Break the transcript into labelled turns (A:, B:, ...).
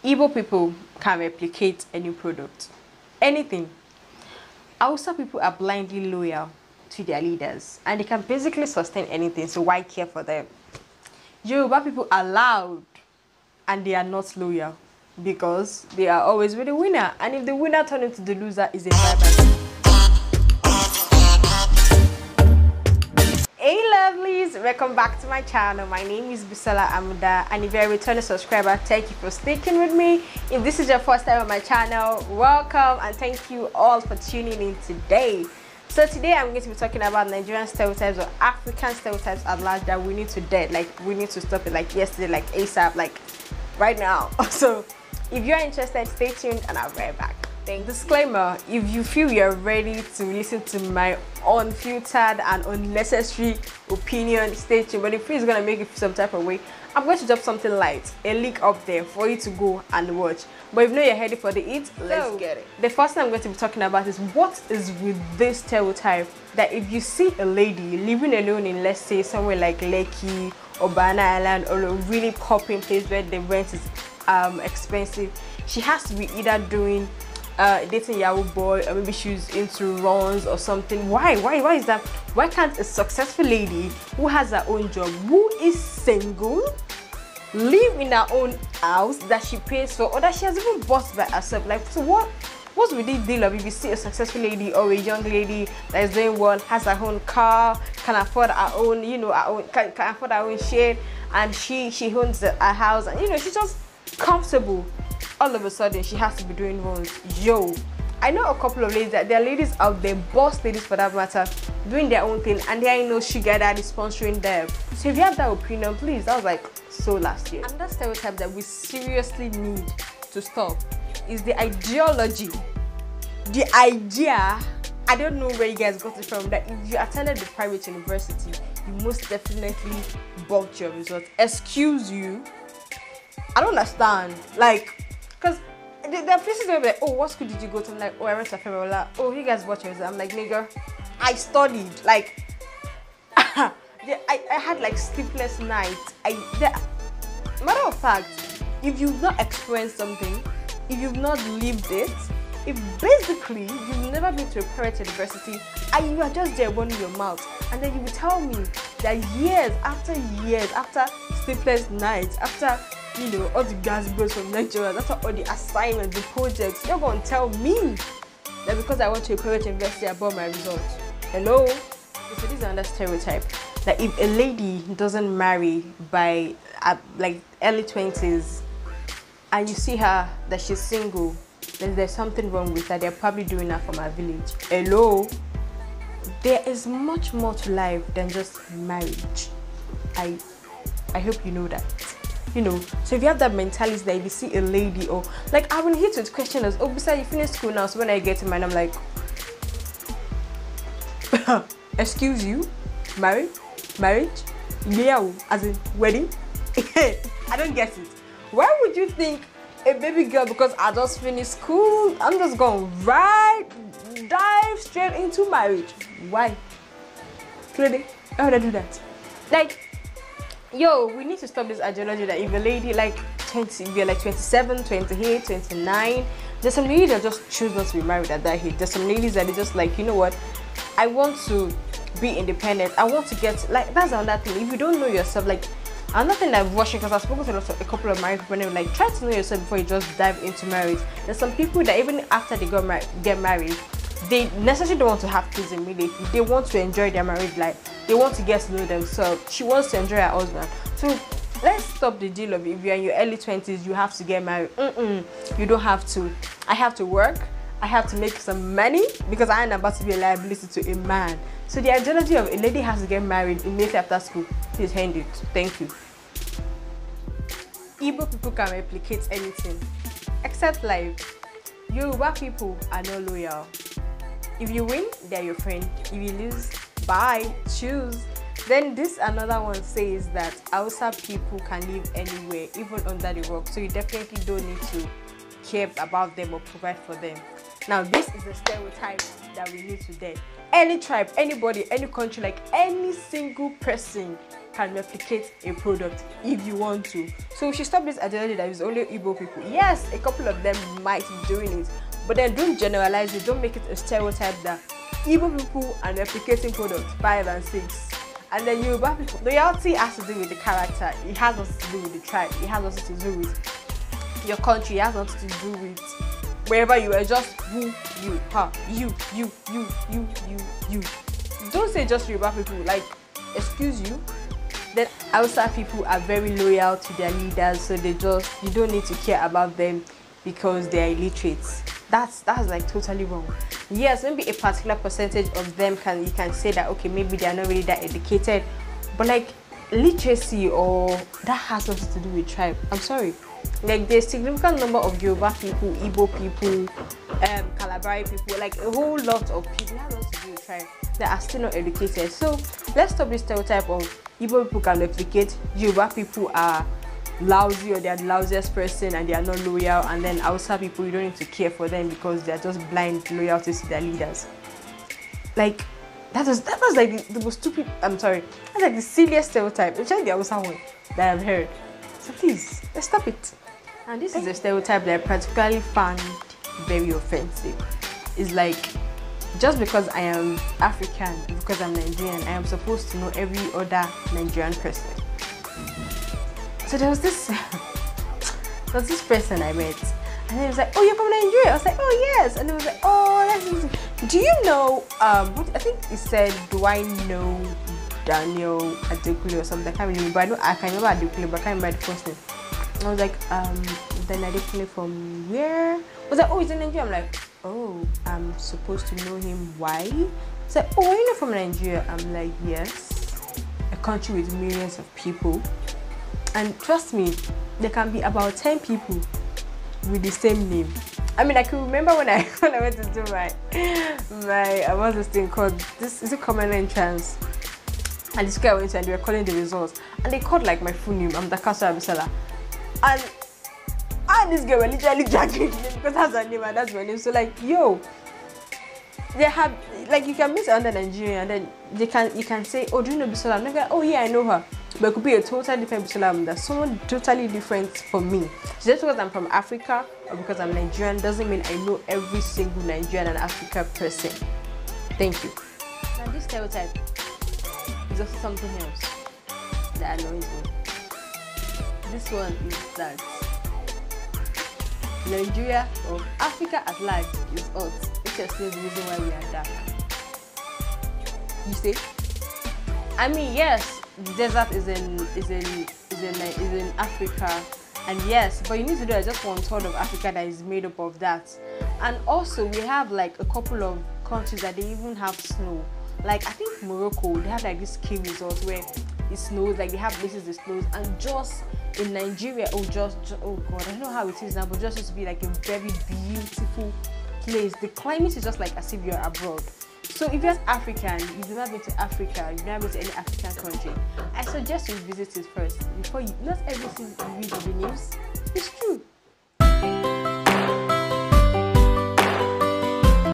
A: Igbo people can replicate any product, anything. Hausa people are blindly loyal to their leaders and they can basically sustain anything, so why care for them? Yoruba people are loud and they are not loyal because they are always with the winner, and if the winner turns into the loser, is a bye-bye. Hey lovelies, welcome back to my channel. My name is Bisola Amuda, and if you're a returning subscriber, thank you for sticking with me. If this is your first time on my channel, welcome, and thank you all for tuning in today. So today I'm going to be talking about Nigerian stereotypes or African stereotypes at large that we need to dead, like we need to stop it, like yesterday, like ASAP, like right now. So if you're interested, stay tuned and I'll be right back. Disclaimer: if you feel you're ready to listen to my unfiltered and unnecessary opinion, stay tuned. But if it's gonna make you feel some type of way, I'm going to drop something light, a link up there for you to go and watch. But if you know you're ready for the eat, let's get it. The first thing I'm going to be talking about is what is with this stereotype that if you see a lady living alone in, let's say, somewhere like Lekki or Banana Island or a really popping place where the rent is expensive, she has to be either doing dating Yahoo boy, or maybe she's into runs or something. Why is that? Why can't a successful lady who has her own job, who is single, live in her own house that she pays for or that she has even bought by herself? Like, so what's with this deal of if you see a successful lady or a young lady that is doing well, has her own car, can afford her own, you know, can afford her own shade, and she owns her house, and you know, she's just comfortable. All of a sudden she has to be doing runs. Yo, I know a couple of ladies that there are ladies out there, boss ladies for that matter, doing their own thing, and there ain't no sugar daddy sponsoring them. So if you have that opinion, please, that was like so last year. Another stereotype that we seriously need to stop is the ideology, the idea, I don't know where you guys got it from, that if you attended the private university, you most definitely bulked your results. Excuse you? I don't understand. Like, because there are places where like, oh, what school did you go to? I'm like, oh, I went to Federal. Oh, you guys watch your exam. I'm like, nigga, I studied. Like, I had like sleepless nights. Matter of fact, if you've not experienced something, if you've not lived it, if basically you've never been to a private university and you are just there running your mouth, and then you will tell me that years after sleepless nights, after, you know, all the gas bills from lecturers, after all the assignments, the projects, you're going to tell me that because I went to a private university I bought my results. Hello? So this is another stereotype, that if a lady doesn't marry by like early 20s and you see her that she's single, then there's something wrong with her. They're probably doing that from her village. Hello? There is much more to life than just marriage. I hope you know that. You know, so if you have that mentality that if you see a lady, or like I will hit with questions, oh, besides you finish school now, so when I get to mine, I'm like, excuse you, marriage, yeah, as in wedding. I don't get it. Why would you think a baby girl, because I just finished school, I'm just going dive straight into marriage? Why? Clearly, why would I do that? Like, yo, we need to stop this ideology that if a lady like 20, if you're like 27, 28, 29, there's some ladies that just choose not to be married at that age. There's some ladies that are just like, you know what, I want to be independent. I want to get, like, that's another thing. If you don't know yourself, like, another thing I've watched, because I've spoken to a couple of married people, and they were like, try to know yourself before you just dive into marriage. There's some people that even after they get married, they necessarily don't want to have kids immediately. They want to enjoy their married life. They want to get to know themselves. She wants to enjoy her husband. So let's stop the deal of if you're in your early 20s, you have to get married. You don't have to. I have to work. I have to make some money because I am about to be a liability to a man. So the ideology of a lady has to get married immediately after school, please hand it. Thank you. Igbo people can replicate anything except life. Yoruba people are not loyal. If you win, they're your friend. If you lose, bye, choose. Then this another one says that Hausa people can live anywhere, even under the rock. So you definitely don't need to care about them or provide for them. Now this is a stereotype that we need to dead. Any tribe, anybody, any country, like any single person can replicate a product if you want to. So we should stop this ideology that it's only Igbo people. Yes, a couple of them might be doing it, but then don't generalize it. Don't make it a stereotype that Igbo people are replicating products 5 and 6. And then Yoruba people, loyalty has to do with the character. It has nothing to do with the tribe. It has nothing to do with your country. It has nothing to do with wherever you are. Just who you are. You. Don't say just Yoruba people. Like, excuse you. Then Hausa people are very loyal to their leaders, so you don't need to care about them because they are illiterate. That's like totally wrong. Yes, maybe a particular percentage of them you can say that, okay, maybe they are not really that educated, but like literacy or that has nothing to do with tribe. I'm sorry. Like there's a significant number of Yoruba people, Igbo people, Calabari people, like a whole lot of people that have nothing to do with tribe that are still not educated. So let's stop this stereotype of Igbo people can replicate, Yoruba people are lousy or they are the lousiest person and they are not loyal, and then Hausa people, you don't need to care for them because they are just blind loyalties to their leaders. Like that was like the most stupid, I'm sorry, that's like the silliest stereotype, especially the Hausa one that I've heard. So please, let's stop it. And this is a stereotype that I particularly found very offensive. It's like, just because I am African, because I'm Nigerian, I am supposed to know every other Nigerian person. So there was this person I met, and he was like, "Oh, you're from Nigeria?" I was like, "Oh, yes." And he was like, "Oh, that's easy. Do you know what I think he said? Do I know Daniel Adekule or something? I can't remember. I can remember Adekule, but I can't remember the first name." I was like, "Daniel Adekule from where?" I was like, "Oh, he's in Nigeria." I'm like, "Oh, I'm supposed to know him. Why?" He's like, "Oh, are you not from Nigeria?" I'm like, "Yes, a country with millions of people." And trust me, there can be about 10 people with the same name. I mean, I can remember when I went to do my what's this thing called? This is a common entrance. And this guy went to and they were calling the results. And they called like my full name. I'm Dakaso Abisala. And this girl were literally dragging me because that's her name and that's my name. So like, yo, they have, like, you can meet another Nigerian and then you can say, "Oh, do you know Bisola?" I'm like, "Oh yeah, I know her." But it could be a totally different Bisola. That's someone totally different from me. So just because I'm from Africa or because I'm Nigerian doesn't mean I know every single Nigerian and Africa person. Thank you. Now this stereotype is also something else that annoys me. This one is that Nigeria or Africa at large is hot. Which explains the reason why we are dark. You see? I mean, yes, the desert is in Africa, and yes, but you need to do just 1/3 of Africa that is made up of that. And also we have like a couple of countries that they even have snow. Like I think Morocco, they have like this ski resort where it snows, like they have places that snows, and just in Nigeria, oh god, I don't know how it is now, but just used to be like a very beautiful place. The climate is just like as if you're abroad. So if you're African, you've never been to Africa, you've never been to any African country, I suggest you visit it first before you, not everything you read in the news is true.